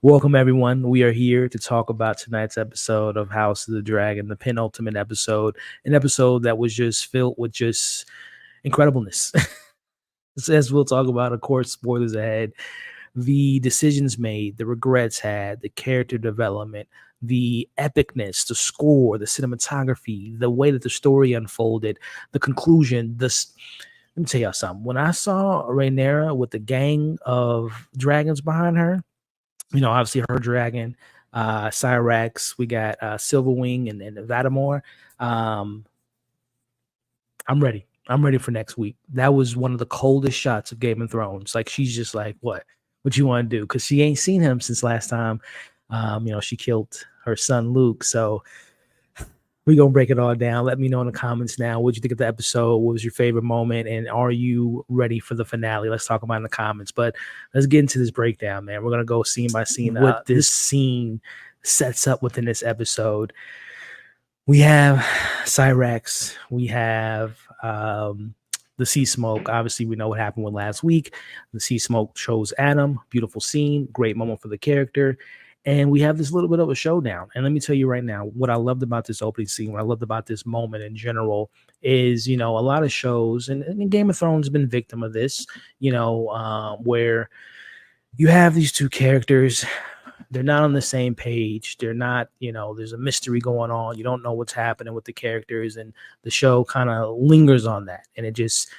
Welcome, everyone. We are here to talk about tonight's episode of House of the Dragon, the penultimate episode, an episode that was just filled with just incredibleness. As we'll talk about, of course, spoilers ahead, the decisions made, the regrets had, the character development, the epicness, the score, the cinematography, the way that the story unfolded, the conclusion. This, let me tell y'all something. When I saw Rhaenyra with the gang of dragons behind her, obviously her dragon, Cyrax, we got Silverwing and Vatamor. Um, I'm ready. I'm ready for next week. That was one of the coldest shots of Game of Thrones. Like she's just like, what you want to do? Because she ain't seen him since last time. She killed her son Luke. So we're gonna break it all down. Let me know in the comments now. What'd you think of the episode? What was your favorite moment? And are you ready for the finale? Let's talk about it in the comments. But let's get into this breakdown, man. We're gonna go scene by scene. What this scene sets up within this episode. We have Cyrax. We have the sea smoke. Obviously, we know what happened with last week. The sea smoke shows Adam. Beautiful scene. Great moment for the character. And we have this little bit of a showdown. And let me tell you right now, what I loved about this opening scene, what I loved about this moment in general is, a lot of shows, and Game of Thrones has been victim of this, where you have these two characters. They're not on the same page. They're not, there's a mystery going on. You don't know what's happening with the characters. And the show kind of lingers on that. And it just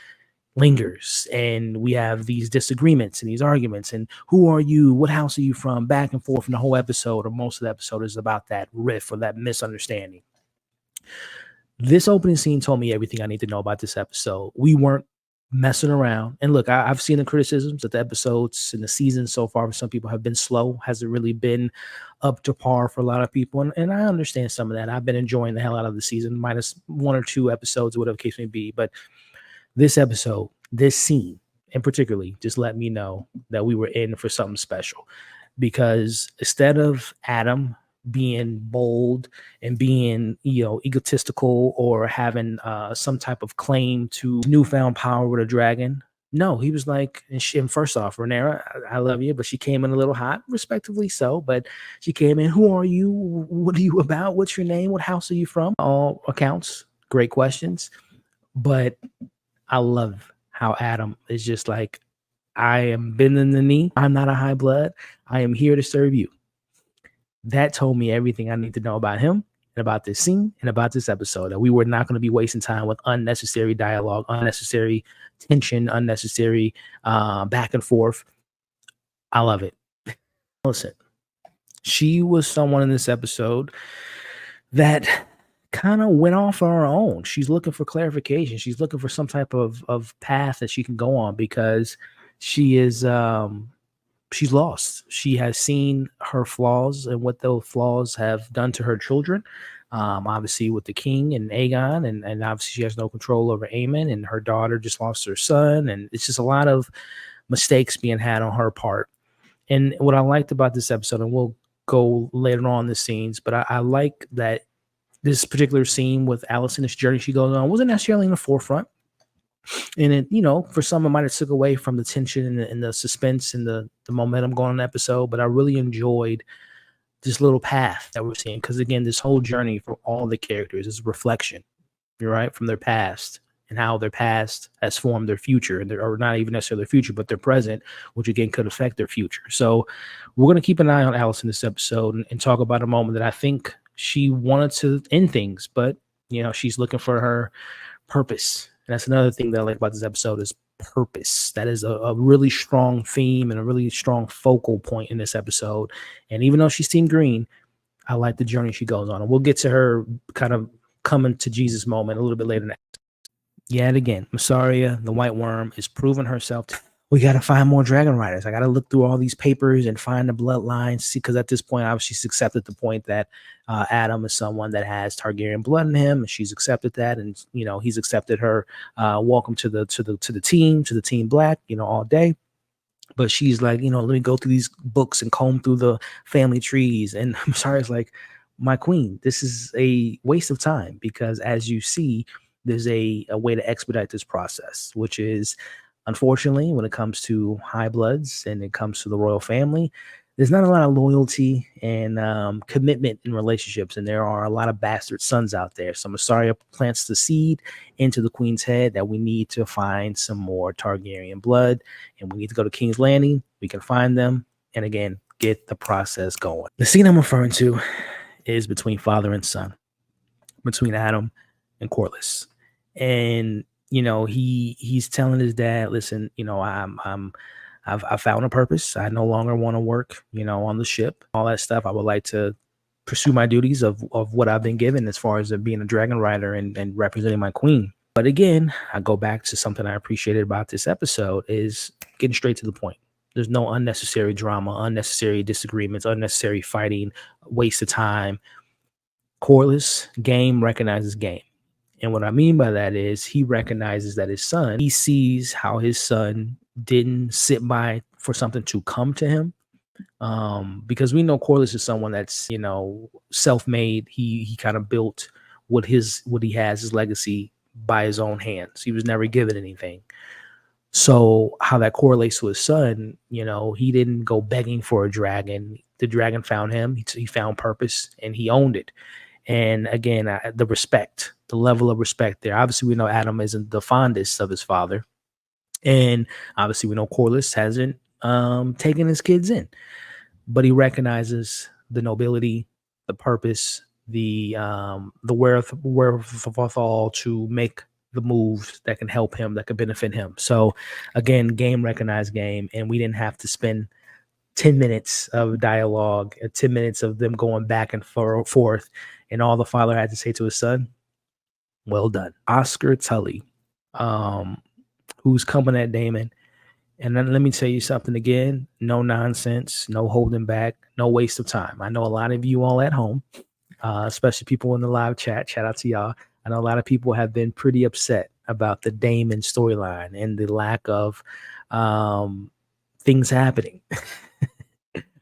lingers, and we have these disagreements and these arguments, and who are you, what house are you from, back and forth. And the whole episode, or most of the episode, is about that riff or that misunderstanding. This opening scene told me everything I need to know about this episode. We weren't messing around. And look, I've seen the criticisms that the episodes and the season so far for some people have been slow, hasn't really been up to par for a lot of people, and I understand some of that. I've been enjoying the hell out of the season, minus one or two episodes, whatever the case may be. But this episode, this scene in particularly, just let me know that we were in for something special. Because instead of Adam being bold and being, egotistical or having some type of claim to newfound power with a dragon, no, he was like, and first off, Rhaenyra, I love you, but she came in a little hot, respectively so. But she came in, who are you? What are you about? What's your name? What house are you from? All accounts, great questions. But I love how Adam is just like, I am bending the knee. I'm not a high blood. I am here to serve you. That told me everything I need to know about him and about this scene and about this episode. That we were not going to be wasting time with unnecessary dialogue, unnecessary tension, unnecessary back and forth. I love it. Listen, she was someone in this episode that kind of went off on her own. She's looking for clarification. She's looking for some type of path that she can go on, because she is she's lost. She has seen her flaws and what those flaws have done to her children. Obviously with the king and Aegon, and obviously she has no control over Aemon, and her daughter just lost her son, and it's just a lot of mistakes being had on her part. And what I liked about this episode, and we'll go later on in the scenes, but I like that this particular scene with Allison, this journey she goes on, wasn't necessarily in the forefront. And it, for some, it might have took away from the tension and the suspense and the momentum going on the episode. But I really enjoyed this little path that we're seeing, because again, this whole journey for all the characters is a reflection, right, from their past, and how their past has formed their future, and or not even necessarily their future, but their present, which again could affect their future. So we're going to keep an eye on Alice in this episode and talk about a moment that I think she wanted to end things, but she's looking for her purpose. And that's another thing that I like about this episode is purpose. That is a really strong theme and a really strong focal point in this episode. And even though she's Team Green, I like the journey she goes on. And we'll get to her kind of coming to Jesus moment a little bit later. Yet again, Mysaria, the White Worm, is proving herself. We got to find more dragon riders. I got to look through all these papers and find the bloodlines, because at this point, obviously, she's accepted the point that Adam is someone that has Targaryen blood in him, and she's accepted that, and he's accepted her. Welcome to the team Black, all day. But she's like, let me go through these books and comb through the family trees. And I'm sorry, it's like, my queen, this is a waste of time, because as you see, there's a way to expedite this process, which is, unfortunately, when it comes to high bloods and it comes to the royal family, there's not a lot of loyalty and commitment in relationships, and there are a lot of bastard sons out there. So Masaria plants the seed into the queen's head that we need to find some more Targaryen blood, and we need to go to King's Landing. We can find them, and again, get the process going. The scene I'm referring to is between father and son, between Adam and Corlys, and he's telling his dad, "Listen, I found a purpose. I no longer want to work, on the ship, all that stuff. I would like to pursue my duties of what I've been given as far as being a dragon rider and representing my queen." But again, I go back to something I appreciated about this episode is getting straight to the point. There's no unnecessary drama, unnecessary disagreements, unnecessary fighting, waste of time. Corlys, game recognizes game. And what I mean by that is he recognizes that he sees how his son didn't sit by for something to come to him. Because we know Corlys is someone that's, self-made. He kind of built what he has, his legacy, by his own hands. He was never given anything. So how that correlates to his son, he didn't go begging for a dragon. The dragon found him. He found purpose and he owned it. And again, the level of respect there. Obviously, we know Adam isn't the fondest of his father. And obviously, we know Corlys hasn't taken his kids in. But he recognizes the nobility, the purpose, the wherewithal to make the moves that can help him, that can benefit him. So again, game recognized game. And we didn't have to spend 10 minutes of dialogue, 10 minutes of them going back and forth. And all the father had to say to his son, well done. Oscar Tully, who's coming at Daemon. And then let me tell you something again, no nonsense, no holding back, no waste of time. I know a lot of you all at home, especially people in the live chat, shout out to y'all. I know a lot of people have been pretty upset about the Daemon storyline and the lack of things happening.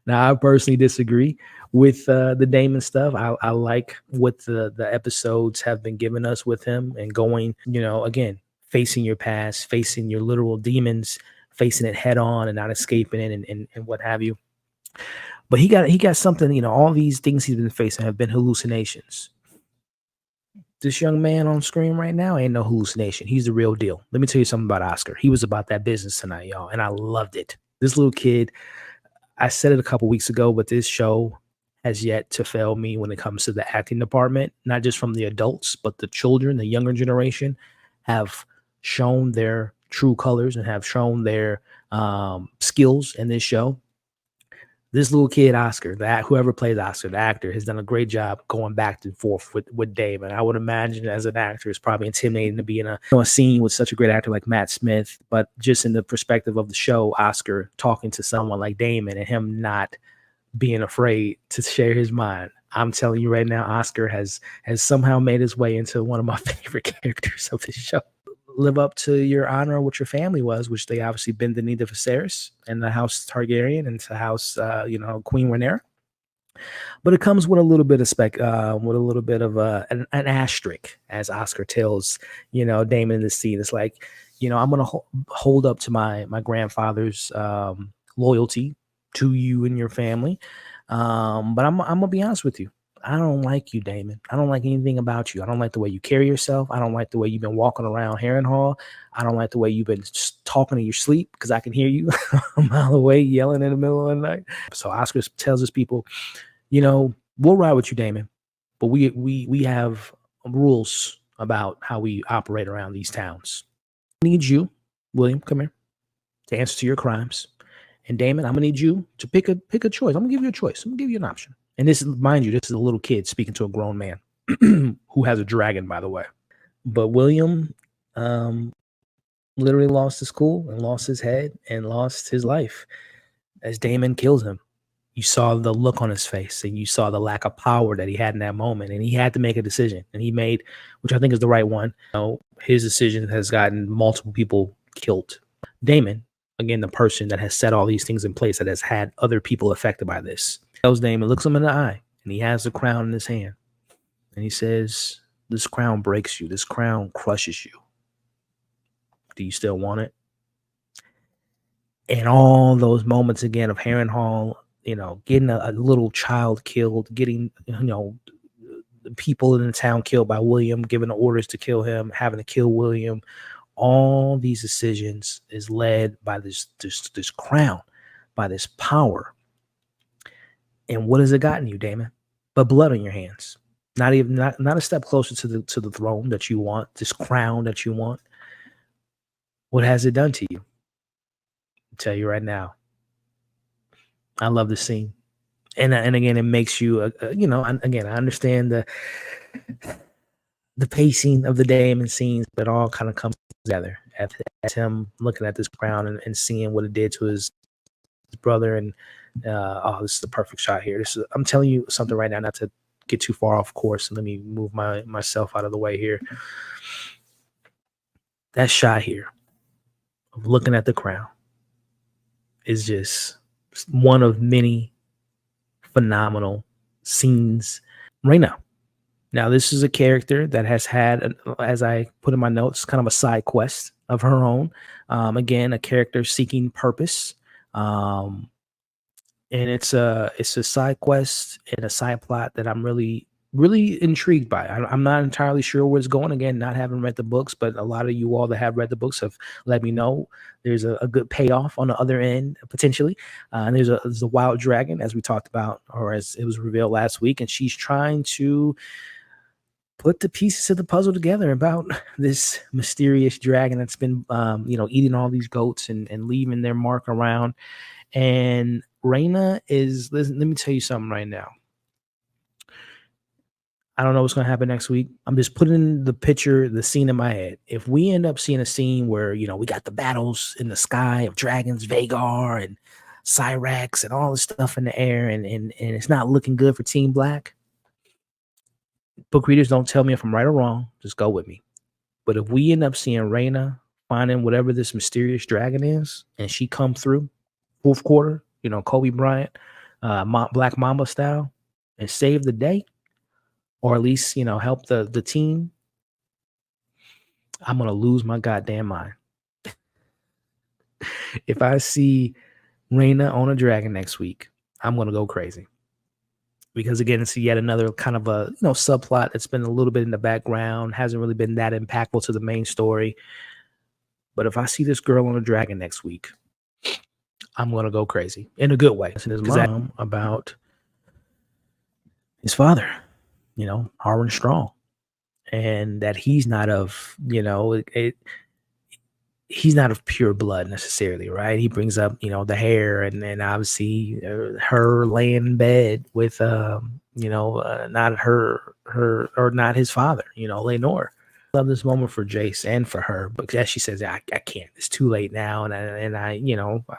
Now, I personally disagree with the Daemon stuff. I like what the episodes have been giving us with him and going, again, facing your past, facing your literal demons, facing it head on and not escaping it and what have you. But he got something, all these things he's been facing have been hallucinations. This young man on screen right now ain't no hallucination. He's the real deal. Let me tell you something about Oscar. He was about that business tonight, y'all, and I loved it. This little kid, I said it a couple weeks ago, but this show has yet to fail me when it comes to the acting department, not just from the adults, but the children, the younger generation have shown their true colors and have shown their skills in this show. This little kid, Oscar, whoever plays Oscar, the actor, has done a great job going back and forth with Dave. And I would imagine as an actor, it's probably intimidating to be in a scene with such a great actor like Matt Smith. But just in the perspective of the show, Oscar talking to someone like Damon and him not being afraid to share his mind. I'm telling you right now, Oscar has somehow made his way into one of my favorite characters of this show. Live up to your honor what your family was, which they obviously bend the knee to Viserys and the House Targaryen and to House, Queen Rhaenyra. But it comes with a little bit of an asterisk, as Oscar tells, Daemon in the scene. It's like, I'm going to hold up to my grandfather's loyalty to you and your family. But I'm going to be honest with you. I don't like you, Daemon. I don't like anything about you. I don't like the way you carry yourself. I don't like the way you've been walking around Harrenhal. I don't like the way you've been talking in your sleep, because I can hear you a mile away yelling in the middle of the night. So Oscar tells his people, we'll ride with you, Daemon, but we have rules about how we operate around these towns. I need you, William, come here, to answer to your crimes. And Daemon, I'm gonna need you to pick a choice. I'm gonna give you a choice. I'm gonna give you an option. And this, mind you, this is a little kid speaking to a grown man who has a dragon, by the way. But William literally lost his cool and lost his head and lost his life as Daemon kills him. You saw the look on his face and you saw the lack of power that he had in that moment. And he had to make a decision. And he made, which I think is the right one. His decision has gotten multiple people killed. Daemon, again, the person that has set all these things in place, that has had other people affected by this, tells Daemon, looks him in the eye, and he has the crown in his hand. And he says, this crown breaks you. This crown crushes you. Do you still want it? And all those moments again of Harrenhal getting a little child killed, getting, the people in the town killed by William, giving the orders to kill him, having to kill William. All these decisions is led by this crown, by this power. And what has it gotten you, Damon? But blood on your hands. Not a step closer to the throne that you want, this crown that you want. What has it done to you? I'll tell you right now. I love the scene. And again, it makes you, I understand the pacing of the Damon scenes, but it all kind of comes together as him looking at this crown and seeing what it did to his brother. And this is the perfect shot here. I'm telling you something right now, not to get too far off course. Let me move myself out of the way here. That shot here of looking at the crown is just one of many phenomenal scenes right now. Now, this is a character that has had, as I put in my notes, kind of a side quest of her own. Again, a character seeking purpose. And it's a side quest and a side plot that I'm really, really intrigued by. I'm not entirely sure where it's going. Again, not having read the books, but a lot of you all that have read the books have let me know there's a good payoff on the other end, potentially. And there's a wild dragon, as we talked about, or as it was revealed last week, and she's trying to put the pieces of the puzzle together about this mysterious dragon that's been, eating all these goats and leaving their mark around. And Raina is, let me tell you something right now. I don't know what's going to happen next week. I'm just putting the scene in my head. If we end up seeing a scene where, we got the battles in the sky of dragons, Vagar and Cyrax and all this stuff in the air, and it's not looking good for Team Black, book readers, don't tell me if I'm right or wrong. Just go with me. But if we end up seeing Raina finding whatever this mysterious dragon is, and she come through fourth quarter, Kobe Bryant, Black Mamba style, and save the day, or at least, help the team, I'm going to lose my goddamn mind. If I see Raina on a dragon next week, I'm going to go crazy. Because again, it's yet another kind of a subplot that's been a little bit in the background, hasn't really been that impactful to the main story. But if I see this girl on a dragon next week, I'm gonna go crazy in a good way. And his mom about his father, Harwin Strong, and that he's not of he's not of pure blood necessarily, right? He brings up, the hair and obviously her laying in bed with, not her or not his father, Lenore. Love this moment for Jace and for her, but as she says, I can't. It's too late now, and I,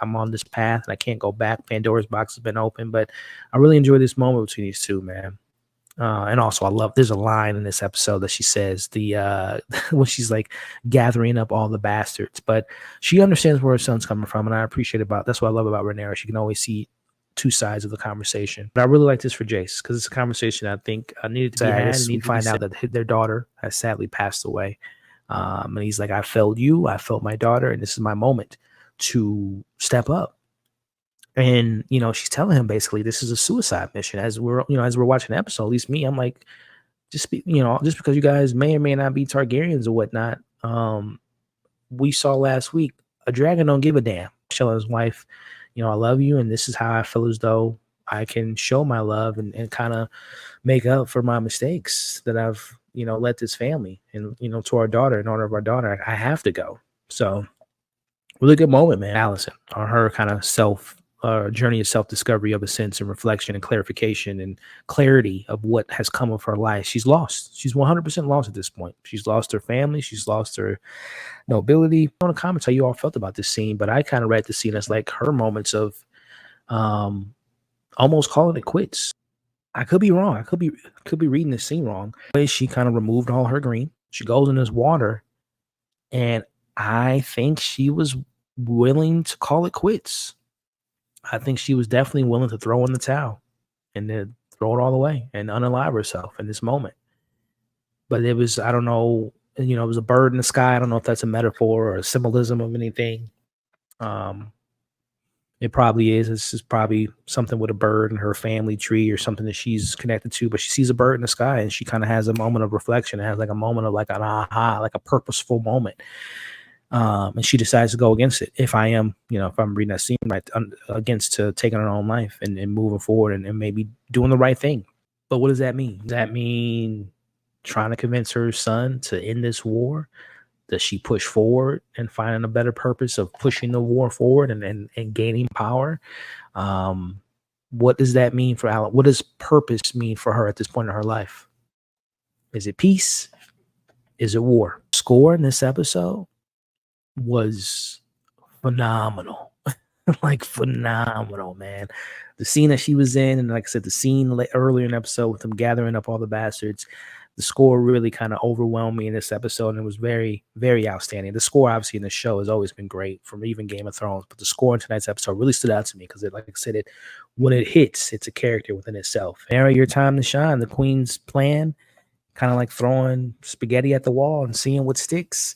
I'm on this path and I can't go back. Pandora's box has been open, but I really enjoy this moment between these two, man. And also, I love, there's a line in this episode that she says, when she's like gathering up all the bastards, but she understands where her son's coming from. And I appreciate that's what I love about Rhaenyra. She can always see two sides of the conversation. But I really like this for Jace, because it's a conversation I think needed to be had. And need to find out that their daughter has sadly passed away. And he's like, I failed you, I failed my daughter, and this is my moment to step up. And, she's telling him basically this is a suicide mission. As we're watching the episode, at least me, I'm like, just because you guys may or may not be Targaryens or whatnot. We saw last week, a dragon don't give a damn. Telling his wife, I love you, and this is how I feel as though I can show my love and kind of make up for my mistakes that I've, led this family and, to our daughter, in honor of our daughter, I have to go. So really good moment, man. Allison, on her kind of journey of self-discovery of a sense and reflection and clarification and clarity of what has come of her life. She's lost. She's 100% lost at this point. She's lost her family. She's lost her nobility. I want to comment how you all felt about this scene, but I kind of read the scene as like her moments of almost calling it quits. I could be wrong. I could be reading this scene wrong. She kind of removed all her green. She goes in this water, and I think she was willing to call it quits. I think she was definitely willing to throw in the towel and then throw it all away and unalive herself in this moment. But it was, I don't know, it was a bird in the sky. I don't know if that's a metaphor or a symbolism of anything. It probably is. This is probably something with a bird and her family tree or something that she's connected to. But she sees a bird in the sky and she kind of has a moment of reflection. It has like a moment of like an aha, like a purposeful moment. And she decides to go against it. If I am, if I'm reading that scene right, against to taking her own life and moving forward and maybe doing the right thing. But what does that mean? Does that mean trying to convince her son to end this war? Does she push forward and finding a better purpose of pushing the war forward and gaining power? Um, what does that mean for Alan? What does purpose mean for her at this point in her life? Is it peace? Is it war? Score in this episode was phenomenal. Like phenomenal, man. The scene that she was in, and like I said, the scene earlier in the episode with them gathering up all the bastards, the score really kind of overwhelmed me in this episode, and it was very, very outstanding. The score, obviously, in the show has always been great, from even Game of Thrones, but the score in tonight's episode really stood out to me because, like I said, when it hits, it's a character within itself. Narrow your time to shine. The Queen's plan, kind of like throwing spaghetti at the wall and seeing what sticks.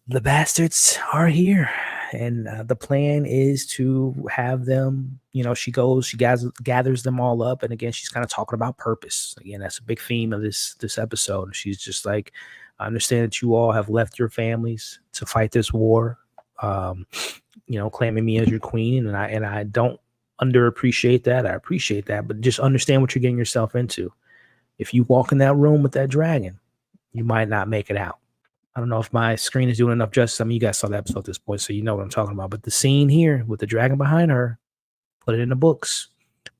The bastards are here, and the plan is to have them, she gathers them all up, and again, she's kind of talking about purpose. Again, that's a big theme of this episode. She's just like, I understand that you all have left your families to fight this war, claiming me as your queen, and I don't underappreciate that. I appreciate that, but just understand what you're getting yourself into. If you walk in that room with that dragon, you might not make it out. I don't know if my screen is doing enough justice. I mean, you guys saw the episode at this point, so you know what I'm talking about. But the scene here with the dragon behind her, put it in the books.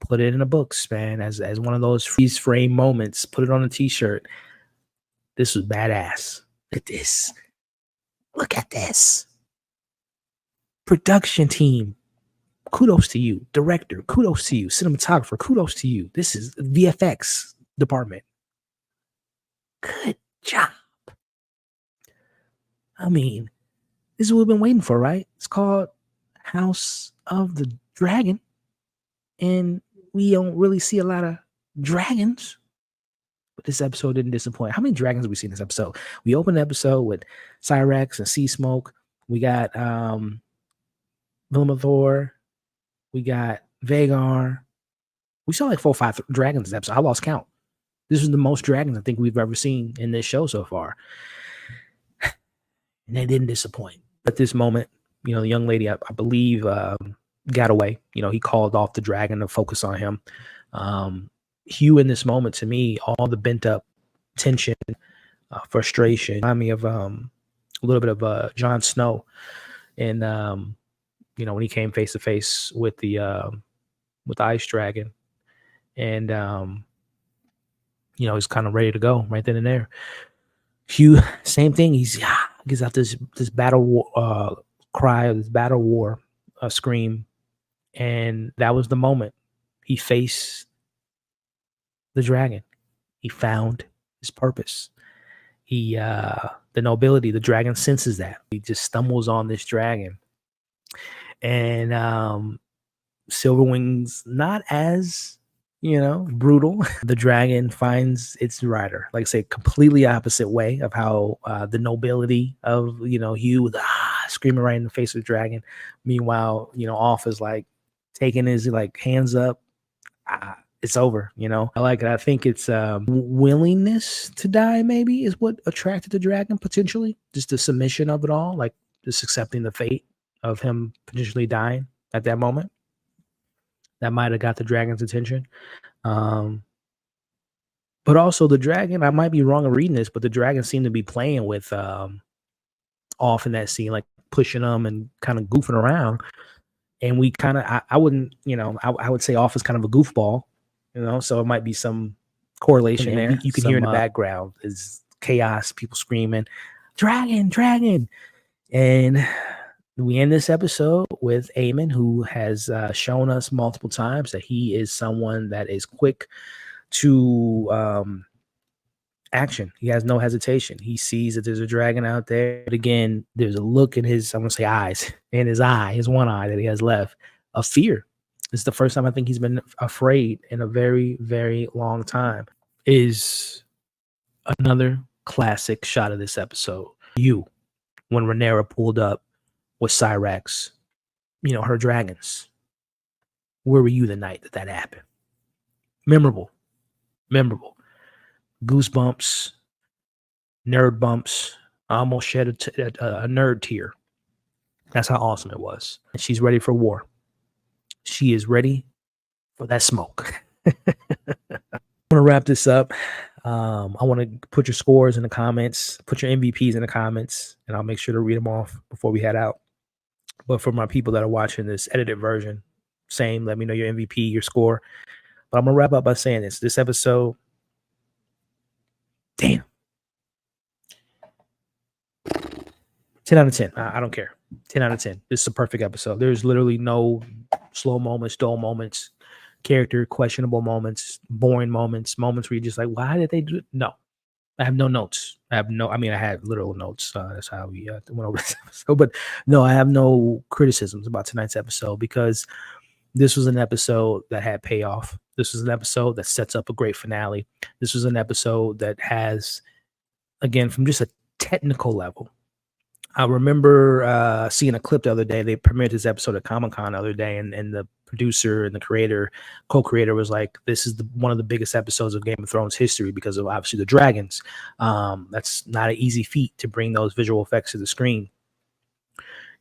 Put it in the books, man, as one of those freeze frame moments. Put it on a t-shirt. This was badass. Look at this. Look at this. Production team, kudos to you. Director, kudos to you. Cinematographer, kudos to you. This is VFX department. Good job. I mean, this is what we've been waiting for, right? It's called House of the Dragon, and we don't really see a lot of dragons, but this episode didn't disappoint. How many dragons have we seen in this episode? We opened the episode with Cyrex and Sea Smoke. We got Vilmathor. We got Vagar. We saw like 4 or 5 dragons this episode. I lost count. This is the most dragons I think we've ever seen in this show so far. And they didn't disappoint. At this moment, the young lady, I believe, got away. He called off the dragon to focus on him. Hugh, in this moment, to me, all the bent up tension, frustration, remind me of a little bit of Jon Snow. And, when he came face to face with the ice dragon. And, he's kind of ready to go right then and there. Hugh, same thing. He gives out this battle war, cry, this battle war scream, and that was the moment he faced the dragon. He found his purpose. He, the nobility, the dragon senses that. He just stumbles on this dragon, and Silverwing's not as brutal. The dragon finds its rider, like I say, completely opposite way of how the nobility of Hugh screaming right in the face of the dragon. Meanwhile, Off is like taking his hands up. It's over. I like it. I think it's willingness to die maybe is what attracted the dragon potentially. Just the submission of it all, like just accepting the fate of him potentially dying at that moment. That might have got the dragon's attention. But also the dragon, I might be wrong in reading this, but the dragon seemed to be playing with Off in that scene, like pushing him and kind of goofing around. And we kind of, I wouldn't, I would say Off is kind of a goofball, so it might be some correlation there. You can hear in the background is chaos, people screaming, dragon, dragon. And we end this episode with Aemon, who has shown us multiple times that he is someone that is quick to action. He has no hesitation. He sees that there's a dragon out there. But again, there's a look in his, I'm going to say eyes, in his eye, his one eye that he has left, of fear. This is the first time I think he's been afraid in a very, very long time. Is another classic shot of this episode. When Rhaenyra pulled up with Cyrax, her dragons. Where were you the night that happened? Memorable. Goosebumps, nerd bumps. I almost shed a nerd tear. That's how awesome it was. And she's ready for war. She is ready for that smoke. I want to wrap this up. I want to put your scores in the comments, put your MVPs in the comments, and I'll make sure to read them off before we head out. But for my people that are watching this edited version, same, let me know your MVP, your score. But I'm going to wrap up by saying this episode, damn, 10 out of 10. I don't care. 10 out of 10. This is a perfect episode. There's literally no slow moments, dull moments, character questionable moments, boring moments where you're just like, why did they do it? No, I have no notes. I had literal notes. That's how we went over this episode. But no, I have no criticisms about tonight's episode because this was an episode that had payoff. This was an episode that sets up a great finale. This was an episode that has, again, from just a technical level. I remember seeing a clip the other day. They premiered this episode at Comic-Con the other day, and the producer and the co-creator was like, this is one of the biggest episodes of Game of Thrones history because of obviously the dragons. That's not an easy feat to bring those visual effects to the screen.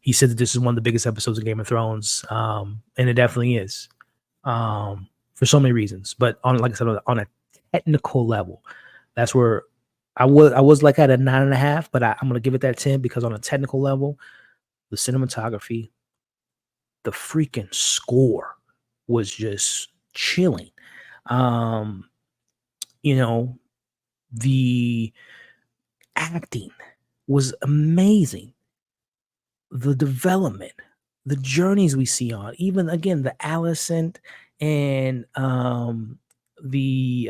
He said that this is one of the biggest episodes of Game of Thrones, and it definitely is for so many reasons. But like I said, on a technical level, that's where I was like at a 9.5, but I'm going to give it that 10 because on a technical level, the cinematography, the freaking score was just chilling. The acting was amazing. The development, the journeys we see on, even again, the Alicent and the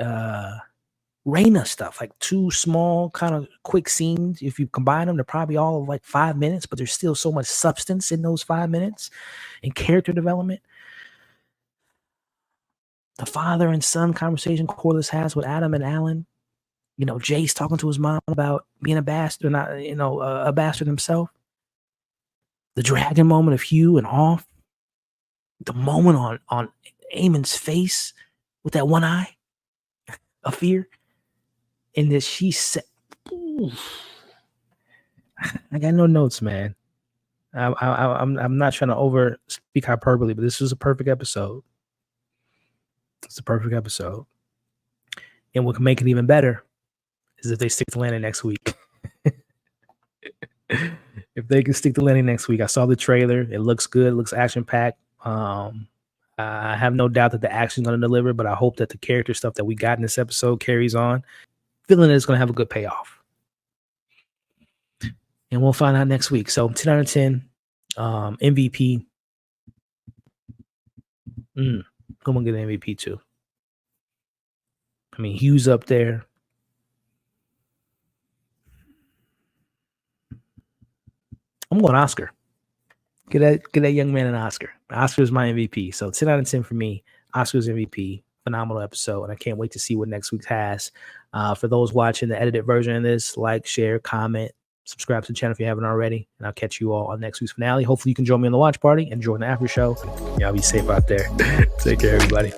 Reyna stuff, like two small kind of quick scenes. If you combine them, they're probably all of like 5 minutes, but there's still so much substance in those 5 minutes and character development. The father and son conversation Corlys has with Adam and Alan. Jace talking to his mom about being a bastard, not a bastard himself. The dragon moment of Hugh and Off. The moment on Aemon's face with that one eye of fear. And that she said, I got no notes, man. I'm not trying to over speak hyperbole, but this was a perfect episode. It's a perfect episode. And what can make it even better is if they stick to landing next week. If they can stick to landing next week. I saw the trailer. It looks good. It looks action-packed. I have no doubt that the action's going to deliver, but I hope that the character stuff that we got in this episode carries on. Feeling it's going to have a good payoff. And we'll find out next week. So 10 out of 10. MVP. I'm going to get an MVP too. I mean, Hugh's up there. I'm going Oscar. Get that young man an Oscar. Oscar's my MVP. So 10 out of 10 for me. Oscar's MVP. Phenomenal episode, and I can't wait to see what next week has. For those watching the edited version of this, like, share, comment, subscribe to the channel if you haven't already, and I'll catch you all on next week's finale. Hopefully you can join me on the watch party and join the after show. Y'all be safe out there. Take care, everybody.